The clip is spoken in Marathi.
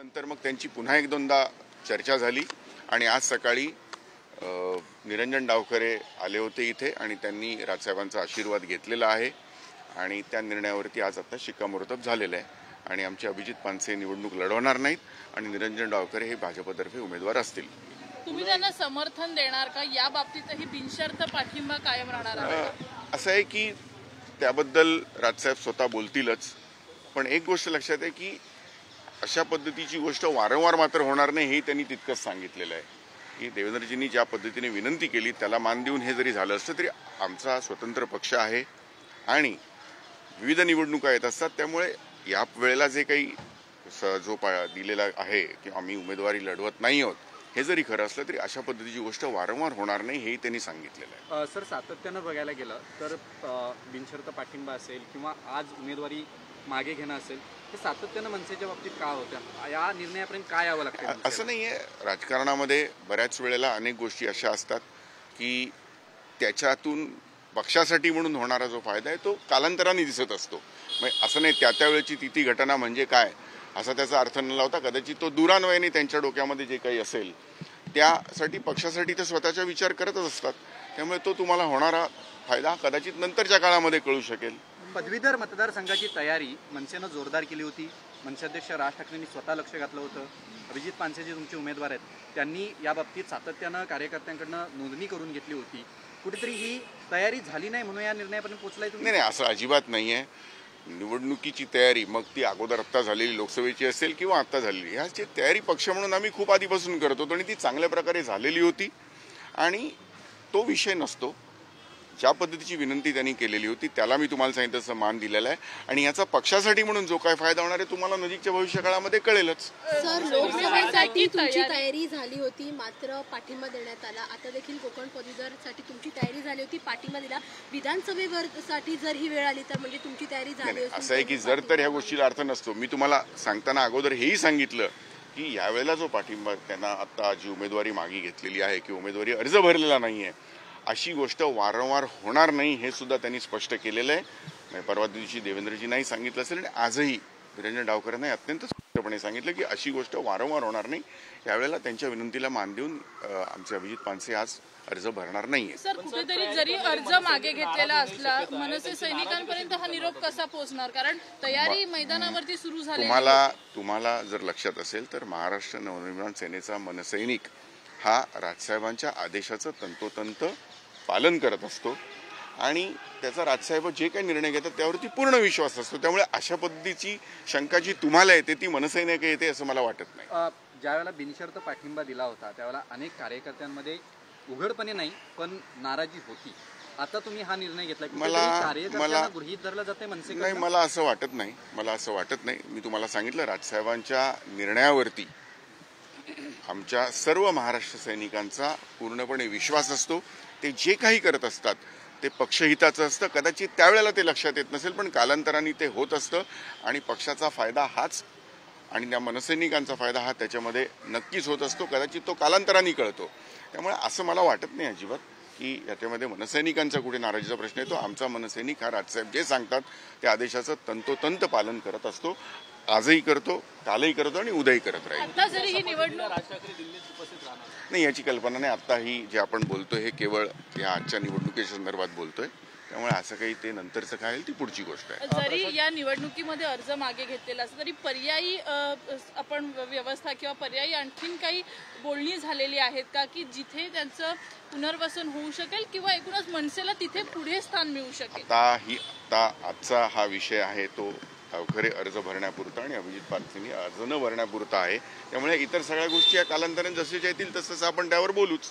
नंतर मग त्यांची पुन्हा एक दोनदा चर्चा झाली आणि आज सकाळी निरंजन डावखरे आले होते इथे आणि त्यांनी राजसाहेबांचा आशीर्वाद घेतलेला आहे आणि त्या निर्णयावरती आज आता शिक्कामोर्तब झालेलं आहे आणि आमचे अभिजित पानसे निवडणूक लढवणार नाहीत आणि निरंजन डावखरे हे भाजपतर्फे उमेदवार असतील. तुम्ही त्यांना समर्थन देणार का? या बाबतीतही बिनशर्त पाठिंबा कायम राहणार आहे? असं आहे की त्याबद्दल राजसाहेब स्वतः बोलतीलच, पण एक गोष्ट लक्षात आहे की अशा पद्धतीची गोष्ट वारंवार मात्र होणार नाही हे त्यांनी तितकंच सांगितलेलं आहे की देवेंद्रजींनी ज्या पद्धतीने विनंती केली त्याला मान देऊन हे जरी झालं असतं तरी आमचा स्वतंत्र पक्ष आहे आणि विविध निवडणुका येत असतात, त्यामुळे या वेळेला जे काही जो दिलेला आहे की आम्ही उमेदवारी लढवत नाही आहोत हे जरी खरं असलं तरी अशा पद्धतीची गोष्ट वारंवार होणार नाही हेही त्यांनी सांगितलेलं आहे. सर, सातत्यानं बघायला गेलं तर बिनशर्त पाठिंबा असेल किंवा आज उमेदवारी मागे घेणं असेल हे सातत्यानं मनसेच्या बाबतीत का होत्या? या निर्णयापर्यंत काय यावं लागतं? असं नाही आहे, राजकारणामध्ये बऱ्याच वेळेला अनेक गोष्टी अशा असतात की त्याच्यातून पक्षासाठी म्हणून होणारा जो फायदा आहे तो कालांतराने दिसत असतो. म्हणजे असं नाही त्या त्यावेळेची ती घटना म्हणजे काय असा त्याचा अर्थ न लावता कदाचित तो दुरान्वयाने त्यांच्या डोक्यामध्ये जे काही असेल त्यासाठी पक्षासाठी ते स्वतःचा विचार करतच असतात, त्यामुळे तो तुम्हाला होणारा फायदा कदाचित नंतरच्या काळामध्ये कळू शकेल. पदवीधर मतदारसंघाची तयारी मनसेनं जोरदार केली होती. मनसे अध्यक्ष राज ठाकरेंनी स्वतः लक्ष घातलं होतं. अभिजित पानसे जे तुमचे उमेदवार आहेत त्यांनी या बाबतीत सातत्यानं कार्यकर्त्यांकडनं नोंदणी करून घेतली होती. कुठेतरी ही तयारी झाली नाही म्हणून या निर्णयापर्यंत पोहोचलाय तुम्ही? नाही, असं अजिबात नाही आहे. निवडणुकीची तयारी मग ती अगोदर आत्ता झालेली लोकसभेची असेल किंवा आत्ता झालेली, ह्याची तयारी पक्ष म्हणून आम्ही खूप आधीपासून करत होतो आणि ती चांगल्या प्रकारे झालेली होती आणि तो विषय नसतो. ज्या पद्धतीची विनंती त्यांनी केलेली होती त्याला मी तुम्हाला सांगितलं तसं मान दिलेला आहे आणि याचा पक्षासाठी म्हणून जो काय फायदा होणार आहे तुम्हाला नजीकच्या भविष्यकाळामध्ये कळेलच. सर, लोकसभेसाठी तुमची तयारी झाली होती मात्र पाठिंबा देण्यात आला. आता देखील कोकण पदवीधरसाठी तुमची तयारी झाली होती, पाठिंबा दिला. विधानसभेसाठी जर ही वेळ आली तर म्हणजे तुमची तयारी झाली होती? असं आहे की जर तर ह्या गोष्टीला अर्थ नसतो. मी तुम्हाला सांगताना अगोदर हेही सांगितलं की यावेळेला जो पाठिंबा त्यांना आता जी उमेदवारी मागे घेतलेली आहे की उमेदवारी अर्ज भरलेला नाही आहे अशी गोष्ट वारंवार होणार नाही हे सुद्धा त्यांनी स्पष्ट केलेलं आहे. परवा दिवशी देवेंद्रजी नाही सांगितलं असेल आणि आजही निरंजन डावकरांनी अत्यंत स्पष्टपणे सांगितलं की अशी गोष्ट वारंवार होणार नाही. यावेळेला त्यांच्या विनंतीला मान देऊन आमचे अभिजित पानसे आज अर्ज भरणार नाहीये. सर, कुठेतरी जरी अर्ज मागे घेतलेला असला मनसे सैनिकांपर्यंत हा निरोप कसा पोहोचणार? कारण तयारी मैदानावरती सुरू झाली. तुम्हाला जर लक्षात असेल तर महाराष्ट्र नवनिर्माण सेनेचा मनसैनिक हा राजसाहेबांच्या आदेशाचं तंतोतंत पालन करत असतो आणि त्याचा राजसाहेब जे काही निर्णय घेतात त्यावरती पूर्ण विश्वास असतो. त्यामुळे अशा पद्धतीची शंका जी तुम्हाला येते ती मनसैनिक येते असं मला वाटत नाही. ज्यावेळेला बिनशर्त पाठिंबा दिला होता त्यावेळेला अनेक कार्यकर्त्यांमध्ये उघडपणे नाही पण नाराजी होती. आता तुम्ही हा निर्णय घेतला मला गृहीत धरलं जाते मनसे? नाही, मला असं वाटत नाही. मी तुम्हाला सांगितलं राजसाहेबांच्या निर्णयावरती आमच्या सर्व महाराष्ट्र सैनिकांचा पूर्णपणे विश्वास असतो. ते जे काही करत असतात ते पक्षहिताचं असतं. कदाचित त्यावेळेला ते लक्षात येत नसेल पण कालांतराने ते होत असतं आणि पक्षाचा फायदा हाच आणि त्या मनसैनिकांचा फायदा हा त्याच्यामध्ये नक्कीच होत असतो. कदाचित तो कालांतराने कळतो. त्यामुळे असं मला वाटत नाही अजिबात की याच्यामध्ये मनसैनिकांचा कुठे नाराजीचा प्रश्न येतो. आमचा मनसैनिक हा राजसाहेब जे सांगतात त्या आदेशाचं तंतोतंत पालन करत असतो. आजही करतो, कालही करतो आणि उद्याही करत राहील. नाही, याची कल्पना नाही. आता ही जे आपण बोलतोय हे केवळ या आजच्या निवडणुकीच्या संदर्भात बोलतोय, त्यामुळे असं काही ते नंतरचं काय ती पुढची गोष्ट आहे. जरी या निवडणुकीमध्ये अर्ज मागे घेतलेला असला तरी पर्यायी आपण व्यवस्था किंवा पर्यायी आणखीन काही बोलणी झालेली आहेत का की जिथे त्यांचं पुनर्वसन होऊ शकेल किंवा एकूणच मनसेला तिथे पुढे स्थान मिळू शकेल? आजचा हा विषय आहे तो डावखरे अर्ज भरण्यापुरता आणि अभिजित पानसेंनी अर्ज न भरण्यापुरता आहे. त्यामुळे इतर सगळ्या गोष्टी या कालांतराने जसे येतील तसंच आपण त्यावर बोलूच.